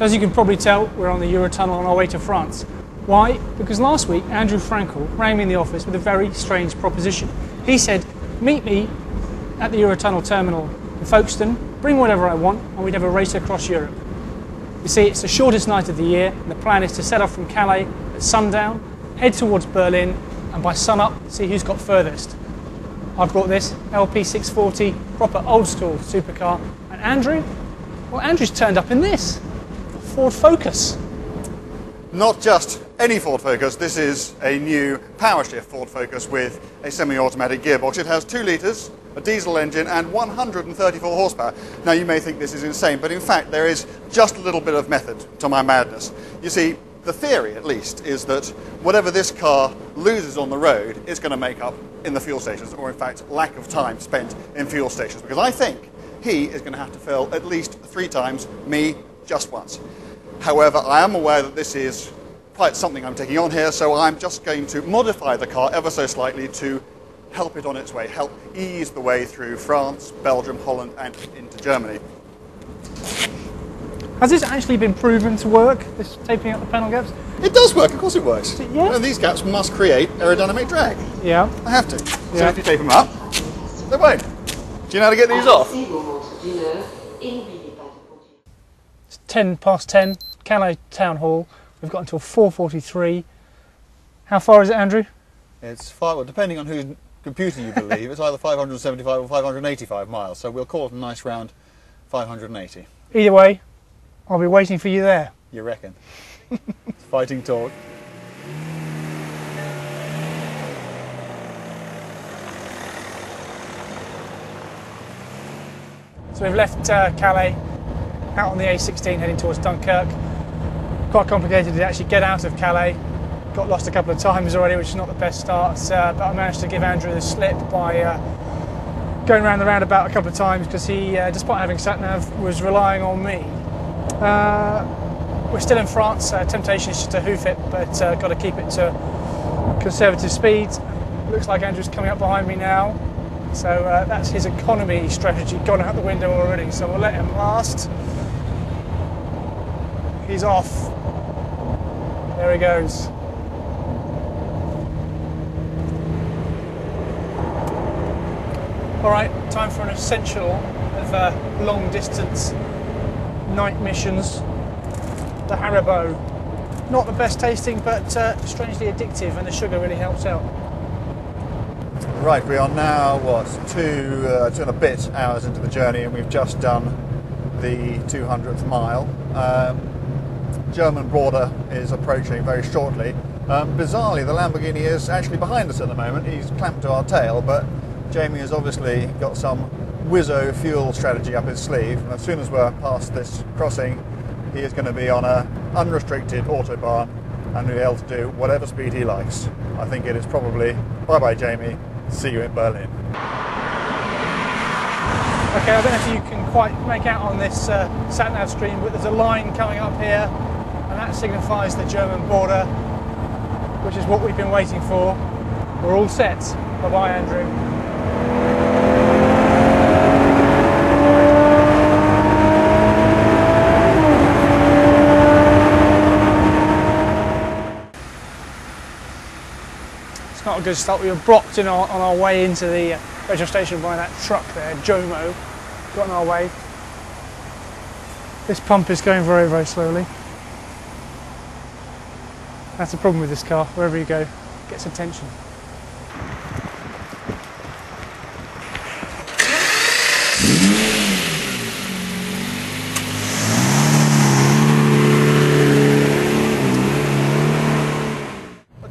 So as you can probably tell, we're on the Eurotunnel on our way to France. Why? Because last week Andrew Frankel rang me in the office with a very strange proposition. He said, meet me at the Eurotunnel terminal in Folkestone, bring whatever I want, and we'd have a race across Europe. You see, it's the shortest night of the year, and the plan is to set off from Calais at sundown, head towards Berlin, and by sunup, see who's got furthest. I've brought this LP640, proper old school supercar, and Andrew? Well, Andrew's turned up in this, Ford Focus. Not just any Ford Focus, this is a new PowerShift Ford Focus with a semi-automatic gearbox. It has 2 litres, a diesel engine and 134 horsepower. Now you may think this is insane, but in fact there is just a little bit of method to my madness. You see, the theory at least is that whatever this car loses on the road is going to make up in the fuel stations, or in fact lack of time spent in fuel stations, because I think he is going to have to fill at least 3 times, me just once. However, I am aware that this is quite something I'm taking on here, so I'm just going to modify the car ever so slightly to help it on its way, help ease the way through France, Belgium, Holland and into Germany. Has this actually been proven to work, this taping up the panel gaps? It does work, of course it works. Yeah. And these gaps must create aerodynamic drag. Yeah. I have to. Yeah. So if you tape them up, they won't. Do you know how to get these off? It's 10:10, Calais Town Hall. We've got until 4:43. How far is it, Andrew? It's well, depending on whose computer you believe, it's either 575 or 585 miles. So we'll call it a nice round 580. Either way, I'll be waiting for you there. You reckon? It's fighting talk. So we've left Calais, out on the A16 heading towards Dunkirk. Quite complicated to actually get out of Calais. Got lost a couple of times already, which is not the best start, but I managed to give Andrew the slip by going around the roundabout a couple of times, because he, despite having sat-nav, was relying on me. We're still in France, temptation is just to hoof it, but got to keep it to conservative speed. Looks like Andrew's coming up behind me now, so that's his economy strategy gone out the window already, so we'll let him last. He's off. There he goes. Alright, time for an essential of long distance night missions. The Haribo. Not the best tasting, but strangely addictive, and the sugar really helps out. Right, we are now, what, 2 and a bit hours into the journey, and we've just done the 200th mile. German border is approaching very shortly. Bizarrely, the Lamborghini is actually behind us at the moment. He's clamped to our tail, but Jamie has obviously got some whizzo fuel strategy up his sleeve. And as soon as we're past this crossing, he is going to be on an unrestricted Autobahn and be able to do whatever speed he likes. I think it is probably bye-bye Jamie, see you in Berlin. Okay, I don't know if you can quite make out on this sat-nav screen, but there's a line coming up here, and that signifies the German border, which is what we've been waiting for. We're all set. Bye-bye, Andrew. It's not a good start. We were blocked on our way into the petrol station by that truck there, Jomo. Got on our way. This pump is going very, very slowly. That's the problem with this car. Wherever you go, it gets attention.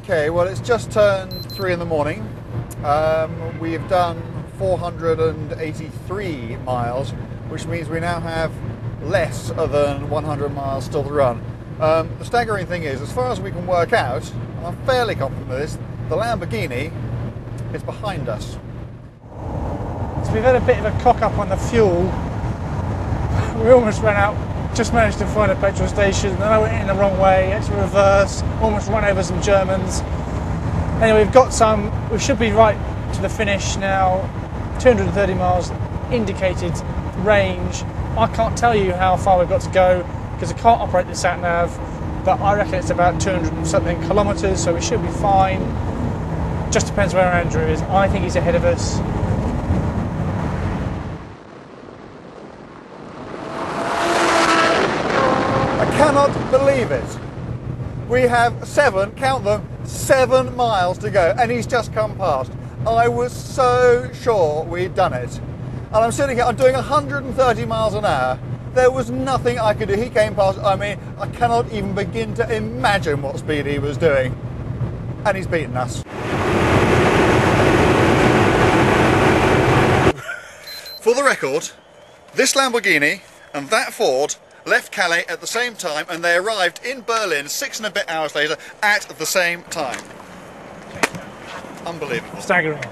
Okay, well, it's just turned 3 in the morning. We've done 483 miles, which means we now have less than 100 miles still to run. The staggering thing is, as far as we can work out, and I'm fairly confident of this, the Lamborghini is behind us. So we've had a bit of a cock up on the fuel. We almost ran out, just managed to find a petrol station, then I went in the wrong way, had to reverse, almost run over some Germans. Anyway, we've got some, we should be right to the finish now, 230 miles indicated range. I can't tell you how far we've got to go. because I can't operate the sat nav, but I reckon it's about 200 and something kilometres, so we should be fine. Just depends where Andrew is. I think he's ahead of us. I cannot believe it. We have 7, count them, 7 miles to go, and he's just come past. I was so sure we'd done it. And I'm sitting here, I'm doing 130 miles an hour. There was nothing I could do. He came past, I mean, I cannot even begin to imagine what speed he was doing. And he's beaten us. For the record, this Lamborghini and that Ford left Calais at the same time, and they arrived in Berlin 6 and a bit hours later at the same time. Unbelievable. Staggering.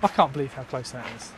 I can't believe how close that is.